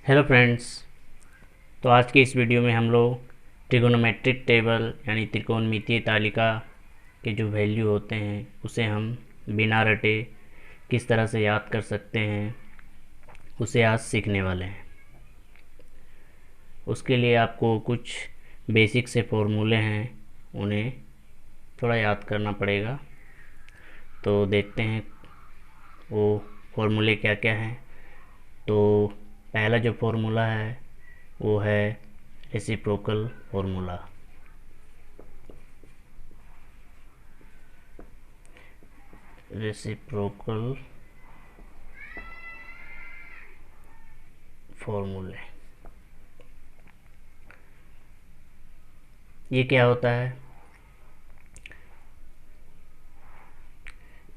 Hello friends. तो आज की इस वीडियो में हम लोग ट्रिगोनोमेट्रिक टेबल यानी त्रिकोणमितीय तालिका के जो वैल्यू होते हैं उसे हम बिना रटे किस तरह से याद कर सकते हैं उसे आज सीखने वाले हैं। उसके लिए आपको कुछ बेसिक से फॉर्मूले हैं, उन्हें थोड़ा याद करना पड़ेगा। तो देखते हैं वो फॉर्मूले क्या क्या हैं। तो पहला जो फॉर्मूला है वो है रेसिप्रोकल फॉर्मूला। रेसिप्रोकल फॉर्मूले ये क्या होता है?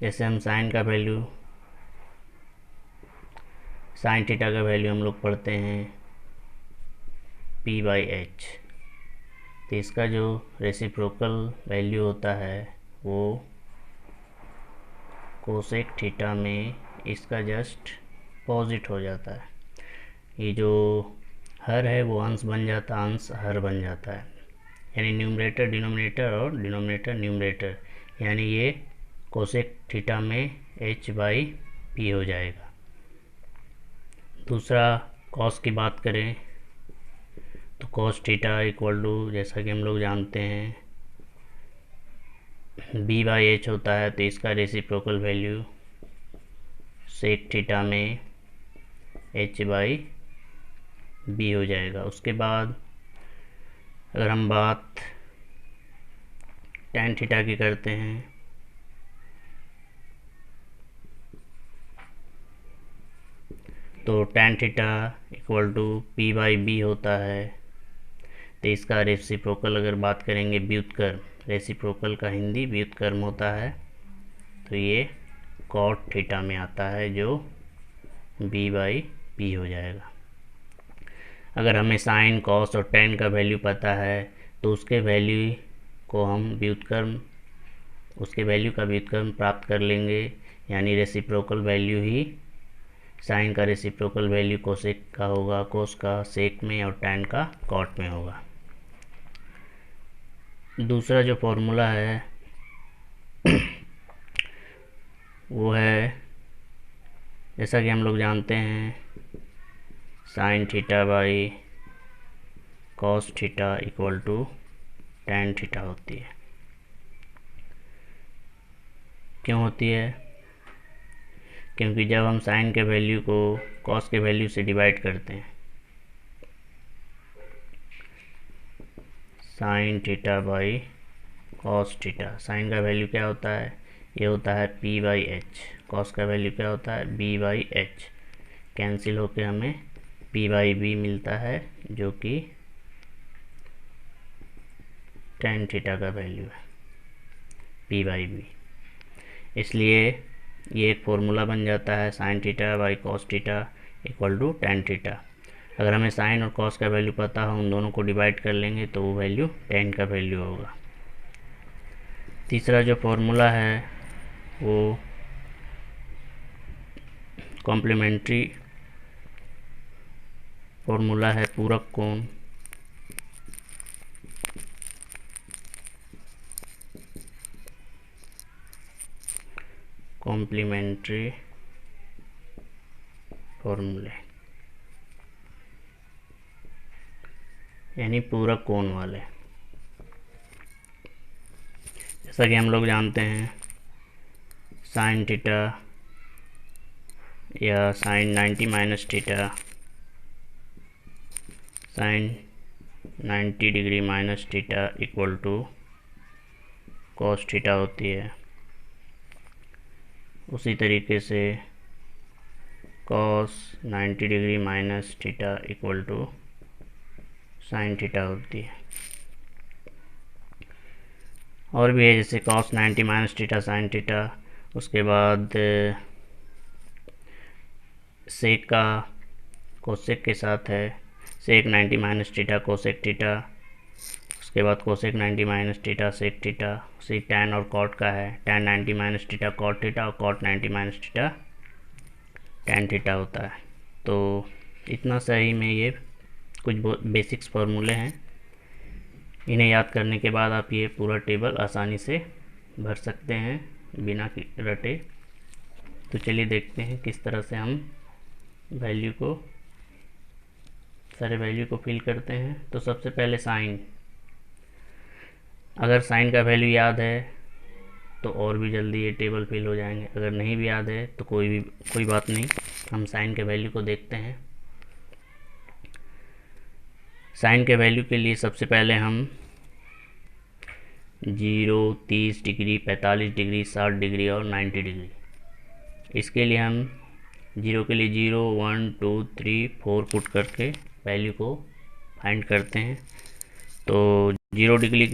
जैसे हम साइन थीटा का वैल्यू हम लोग पढ़ते हैं p/h। तो इसका जो रेसिप्रोकल वैल्यू होता है वो कोसेक थीटा में इसका जस्ट अपोजिट हो जाता है। ये जो हर है वो अंश बन जाता है, अंश हर बन जाता है, यानी न्यूमरेटर डिनोमिनेटर और डिनोमिनेटर न्यूमरेटर, यानी ये कोसेक थीटा में h/p हो जाएगा। दूसरा कॉस की बात करें तो कॉस थीटा इक्वल टू, जैसा कि हम लोग जानते हैं, b/h होता है। तो इसका रेसिप्रोकल वैल्यू सेक थीटा में h/b हो जाएगा। उसके बाद अगर हम बात tan थीटा की करते हैं तो tan theta equal to p/b होता है। तो इसका रेसिप्रोकल अगर बात करेंगे व्युत्क्रम, रेसिप्रोकल का हिंदी व्युत्क्रम होता है, तो ये कॉट थीटा में आता है जो b/p हो जाएगा। अगर हमें साइन कॉस और टेन का वैल्यू पता है तो उसके वैल्यू का व्युत्क्रम प्राप्त कर लेंगे, यानी रेसिप्रोकल वैल्यू ही साइन का रेसिप्रोकल वैल्यू कोसेक का होगा, कोस का सेक में और टैन का कॉट में होगा। दूसरा जो फॉर्मूला है वो है, जैसा कि हम लोग जानते हैं, sine theta by cos theta equal to tan theta होती है। क्यों होती है? क्योंकि जब हम साइन के वैल्यू को कॉस के वैल्यू से डिवाइड करते हैं, sine theta by cos theta, sine का वैल्यू क्या होता है? ये होता है p/h। कॉस का वैल्यू क्या होता है? b/h। कैंसिल होकर हमें p/b मिलता है जो कि tan थीटा का वैल्यू है p/b। इसलिए ये एक फॉर्मूला बन जाता है, sine theta by cos theta equal to tan theta. अगर हमें साइन और कॉस का वैल्यू पता हो, उन दोनों को डिवाइड कर लेंगे तो वो वैल्यू tan का वैल्यू होगा। तीसरा जो फॉर्मूला है वो कॉम्प्लीमेंट्री फॉर्मूला है, पूरक कोण। कॉम्प्लीमेंट्री फॉर्मूले यानी पूरक कोण वाले। जैसा कि हम लोग जानते हैं, साइन थीटा या sine 90 minus theta, sine 90 degree minus theta equal to cos theta होती है। उसी तरीके से cos 90 degree minus theta equal to sine theta होती है। और भी है, जैसे cos 90 minus theta sine theta. उसके बाद सेक का कोसेक के साथ है, sec 90 minus theta cosec theta. उसके बाद cosec 90 minus theta sec theta. उसी टैन और कॉट का है, tan 90 minus theta cot theta और cot 90 minus theta tan theta होता है। तो इतना सही में ये कुछ बेसिक्स फार्मूले हैं, इन्हें याद करने के बाद आप ये पूरा टेबल आसानी से भर सकते हैं बिना रटे। तो चलिए देखते हैं किस तरह से हम सारे वैल्यू को फिल करते हैं। तो सबसे पहले साइन, अगर साइन का वैल्यू याद है तो और भी जल्दी ये टेबल फिल हो जाएंगे, अगर नहीं भी याद है तो कोई बात नहीं, हम साइन के वैल्यू को देखते हैं। साइन के वैल्यू के लिए सबसे पहले हम 0, 30 डिग्री, 45 डिग्री, 60 डिग्री और 90 डिग्री, इसके लिए हम 0 के लिए 0, 1, 2, 3, 4 पुट करके वैल्यू को फाइंड करते हैं। तो 0 डिग्री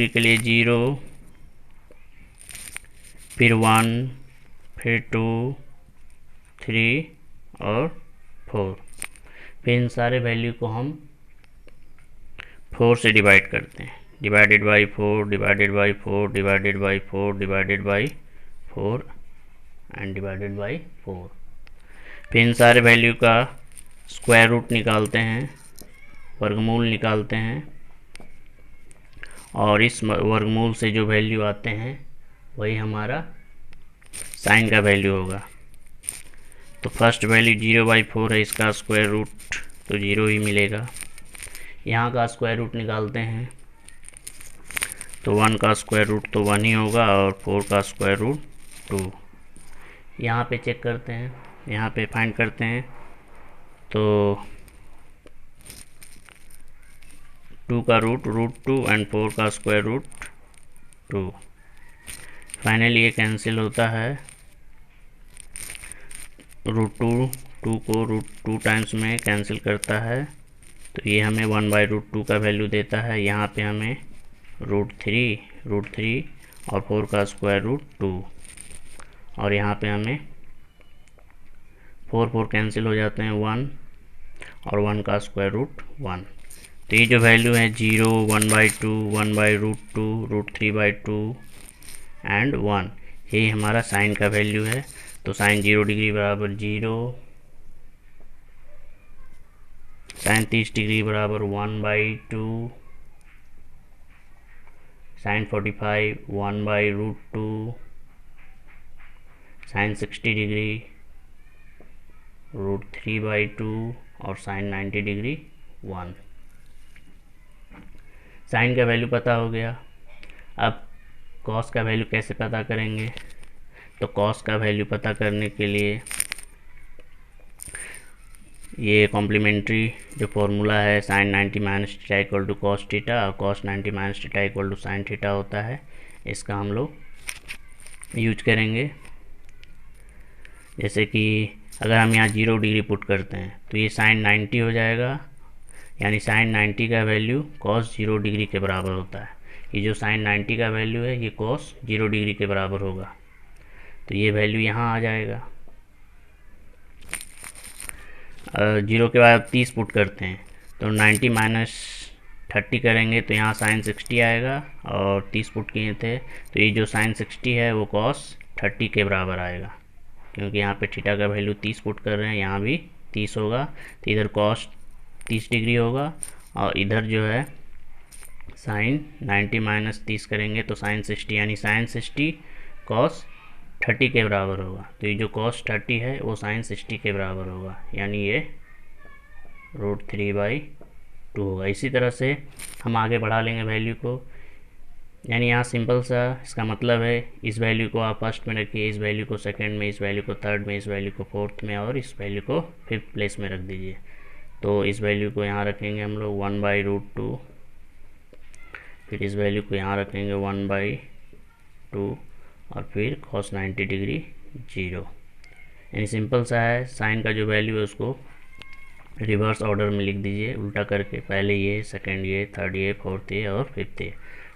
के लिए 0, फिर 1, फिर 2, 3 और 4, फिर इन सारे वैल्यू को हम 4 से डिवाइड करते हैं। Divided by 4, divided by 4, divided by 4, divided by 4 and divided by 4। फिर इन सारे वैल्यू का स्क्वायर रूट निकालते हैं, वर्गमूल निकालते हैं, और इस वर्गमूल से जो वैल्यू आते हैं वही हमारा साइन का वैल्यू होगा। तो फर्स्ट वैल्यू 0/4 है, इसका स्क्वायर रूट तो 0 ही मिलेगा। यहाँ का स्क्वायर रूट निकालते हैं तो 1 का स्क्वायर रूट तो 1 ही होगा, और 4 का स्क्वायर रूट 2। यहाँ पे चेक करते हैं, यहाँ पे फाइंड करते हैं तो 2 का रूट 2 एंड 4 का स्क्वायर रूट 2। फाइनली ये कैंसिल होता है, √2 को √2 टाइम्स में कैंसिल करता है, तो ये हमें 1/√2 का वैल्यू देता है। यहाँ पे हमें √3 और 4 का स्क्वायर रूट 2, और यहाँ पे हमें 4 कैंसिल हो जाते हैं, 1 और 1 का स्क्वायर रूट 1। तो ये जो वैल्यू है 0, 1/2, 1/√2, √3/2 एंड 1, ये हमारा साइन का वैल्यू है। तो साइन 0 डिग्री बराबर 0, साइन 30 डिग्री बराबर 1/2, साइन 45 1/√2, साइन 60 डिग्री √3/2 और साइन 90 डिग्री 1। साइन का वैल्यू पता हो गया। अब कॉस का वैल्यू कैसे पता करेंगे? तो कॉस का वैल्यू पता करने के लिए ये कॉम्प्लीमेंट्री जो फॉर्मूला है sin 90 minus theta equal to cos theta और cos 90 minus theta equal to sine theta होता है, इसका हम लोग यूज करेंगे। जैसे कि अगर हम यहाँ 0 डिग्री पुट करते हैं तो ये sin 90 हो जाएगा, यानी sin 90 का वैल्यू cos 0 डिग्री के बराबर होता है। ये जो sin 90 का वैल्यू है ये cos 0 डिग्री के बराबर होगा, तो ये वैल्यू यहाँ आ जाएगा। 0 के बाद 30 पुट करते हैं तो 90 माइनस 30 करेंगे तो यहाँ साइन 60 आएगा, और 30 पुट किए थे तो ये जो साइन 60 है वो cos 30 के बराबर आएगा, क्योंकि यहाँ पे थीटा का वैल्यू 30 पुट कर रहे हैं, यहाँ भी 30 होगा, तो इधर cos 30 डिग्री होगा, और इधर जो है साइन 90 माइनस 30 करेंगे तो साइन 60, यानी साइन 60 cos 30 के बराबर होगा। तो ये जो cos 30 है वो साइन 60 के बराबर होगा, यानी ये √3/2 होगा। इसी तरह से हम आगे बढ़ा लेंगे वैल्यू को, यानी यहाँ सिंपल सा इसका मतलब है इस वैल्यू को आप फर्स्ट में रखिए, इस वैल्यू को सेकंड में, इस वैल्यू को थर्ड में, इस वैल्यू को फोर्थ में, और इस वैल्यू को फिफ्थ प्लेस में रख दीजिए। तो इस वैल्यू को यहाँ रखेंगे हम लोग 1/√2, फिर इस वैल्यू को यहाँ रखेंगे 1/2, और फिर cos 90 डिग्री 0। यानी सिंपल सा है, साइन का जो वैल्यू है उसको रिवर्स ऑर्डर में लिख दीजिए, उल्टा करके, पहले ये, सेकंड ये, थर्ड ये, फोर्थ ये और फिफ्थ ये।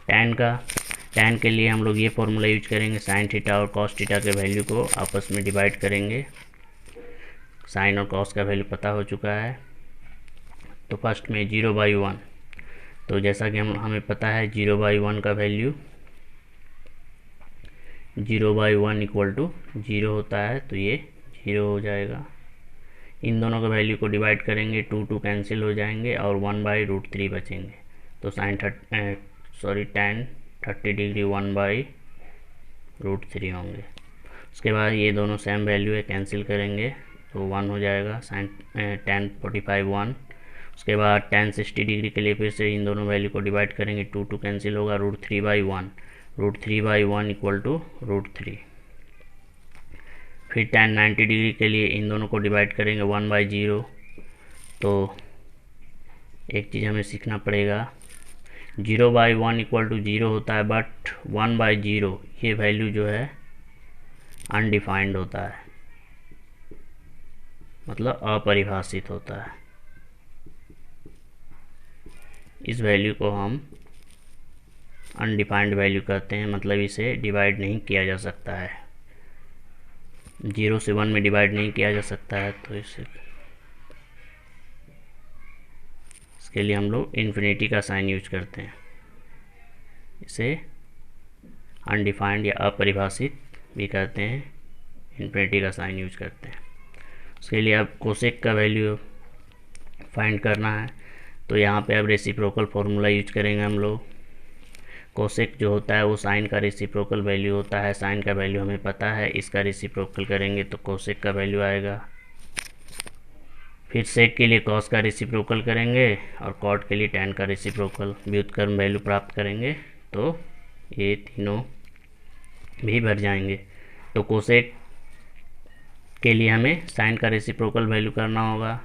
टैन के लिए हम लोग ये फॉर्मूला यूज करेंगे, साइन थीटा और cos थीटा के वैल्यू को आपस में डिवाइड करेंगे। साइन और cos का वैल्यू पता हो चुका है, तो फर्स्ट में 0/1, तो जैसा कि हमें पता है 0/1 का वैल्यू 0/1 इक्वल टू 0 होता है, तो ये 0 हो जाएगा। इन दोनों के वैल्यू को डिवाइड करेंगे, 2 कैंसिल हो जाएंगे और 1/√3 बचेंगे। तो tan 30 डिग्री 1/√3 होंगे। उसके बाद ये दोनों सेम वैल्यू है, कैंसिल करेंगे तो 1 हो जाएगा, tan 45 1। उसके बाद tan 60 डिग्री के लिए फिर से इन दोनों वैल्यू को डिवाइड करेंगे, 2 कैंसिल होगा, √3/1, √3/1 इक्वल टू √3। फिर tan 90 डिग्री के लिए इन दोनों को डिवाइड करेंगे 1/0। तो एक चीज़ हमें सीखना पड़ेगा, 0/1 इक्वल टू 0 होता है, बट 1/0 ये वैल्यू जो है अनडिफाइंड होता है, मतलब अपरिभाषित होता है। इस वैल्यू को हम अनडिफाइंड वैल्यू कहते हैं, मतलब इसे डिवाइड नहीं किया जा सकता है, 0 से 1 में डिवाइड नहीं किया जा सकता है। तो इसके लिए हम लोग इन्फिनिटी का साइन यूज करते हैं, इसे अनडिफाइंड या अपरिभाषित भी कहते हैं, इन्फिनिटी का साइन यूज करते हैं। उसके लिए अब कोसेक का वैल्यू फाइंड करना है, तो यहाँ पे अब रेसिप्रोकल फार्मूला यूज करेंगे हम लोग। कोसेक जो होता है वो साइन का रेसिप्रोकल वैल्यू होता है, साइन का वैल्यू हमें पता है, इसका रेसिप्रोकल करेंगे तो कोसेक का वैल्यू आएगा। फिर सेक के लिए कॉस का रेसिप्रोकल करेंगे और कॉट के लिए टैन का रेसिप्रोकल, व्युत्क्रम वैल्यू प्राप्त करेंगे तो ये तीनों भी भर जाएंगे। तो कोसेक के लिए हमें साइन का रेसिप्रोकल वैल्यू करना होगा,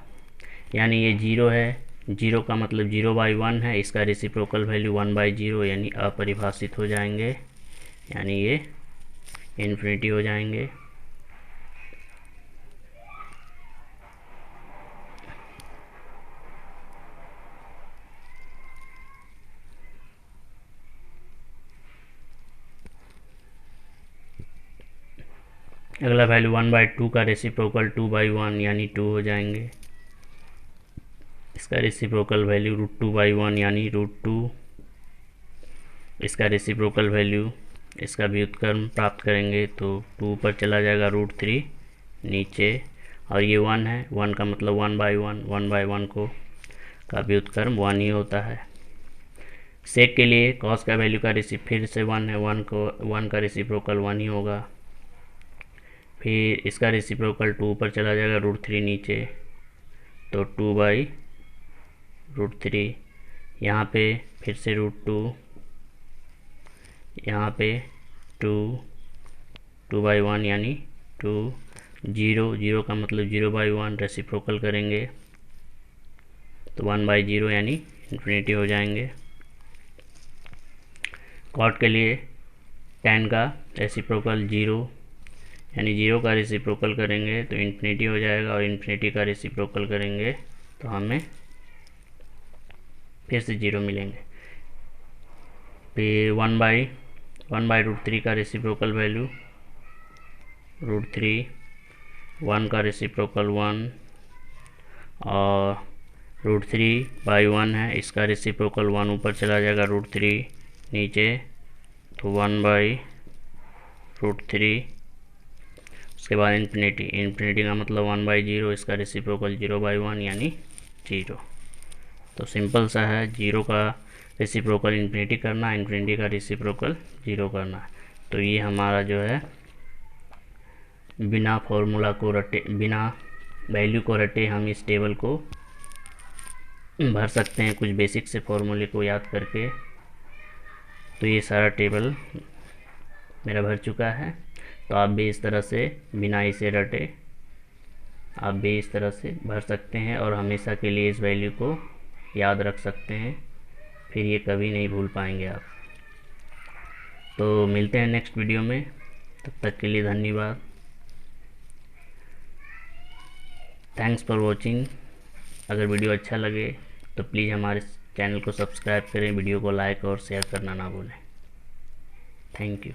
यानी ये 0 है, 0 का मतलब 0/1 है, इसका रेसिप्रोकल वैल्यू 1/0 यानी अपरिभाषित हो जाएंगे, यानी ये इन्फिनिटी हो जाएंगे। अगला वैल्यू 1/2 का रेसिप्रोकल 2/1 यानी 2 हो जाएंगे, इसका रेसिप्रोकल वैल्यू √2/1 यानी √2, इसका रेसिप्रोकल वैल्यू, इसका व्युत्क्रम प्राप्त करेंगे तो 2 पर चला जाएगा, √3 नीचे, और ये 1 है, 1 का मतलब 1/1, 1/1 को का व्युत्क्रम 1 ही होता है। सेक के लिए कॉस का वैल्यू का फिर से 1 है, 1 का रेसिप्रोकल 1 ही होगा, फिर इसका रेसिप्रोकल 2 पर चला जाएगा, √3 नीचे, तो 2/√3, यहाँ पे फिर से √2, यहाँ पे 2/1 यानी 2, 0 का मतलब 0/1, रेसिप्रोकल करेंगे तो 1/0 यानी इन्फिनिटी हो जाएंगे। कॉट के लिए tan का रेसिप्रोकल 0 यानी 0 का रेसिप्रोकल करेंगे तो इन्फिनिटी हो जाएगा, और इन्फिनिटी का रेसिप्रोकल करेंगे तो हमें फिर से 0 मिलेंगे। फिर 1/√3 का रेसिप्रोकल वैल्यू √3, 1 का रेसिप्रोकल 1, और √3/1 है, इसका रेसिप्रोकल 1 ऊपर चला जाएगा, √3 नीचे, तो 1/√3। उसके बाद इन्फिनिटी का मतलब 1/0, इसका रेसिप्रोकल 0/1 यानी 0। तो सिंपल सा है, 0 का रेसिप्रोकल इन्फिनिटी करना, इन्फिनिटी का रेसिप्रोकल 0 करना। तो ये हमारा जो है बिना फॉर्मूला को रटे, बिना वैल्यू को रटे हम इस टेबल को भर सकते हैं कुछ बेसिक से फॉर्मूले को याद करके। तो ये सारा टेबल मेरा भर चुका है, तो आप भी इस तरह से बिना इसे रटे आप भी इस तरह से भर सकते हैं और हमेशा के लिए इस वैल्यू को याद रख सकते हैं, फिर ये कभी नहीं भूल पाएंगे आप। तो मिलते हैं नेक्स्ट वीडियो में, तब तक के लिए धन्यवाद। Thanks for watching. अगर वीडियो अच्छा लगे तो प्लीज़ हमारे चैनल को सब्सक्राइब करें, वीडियो को लाइक और शेयर करना ना भूलें। Thank you.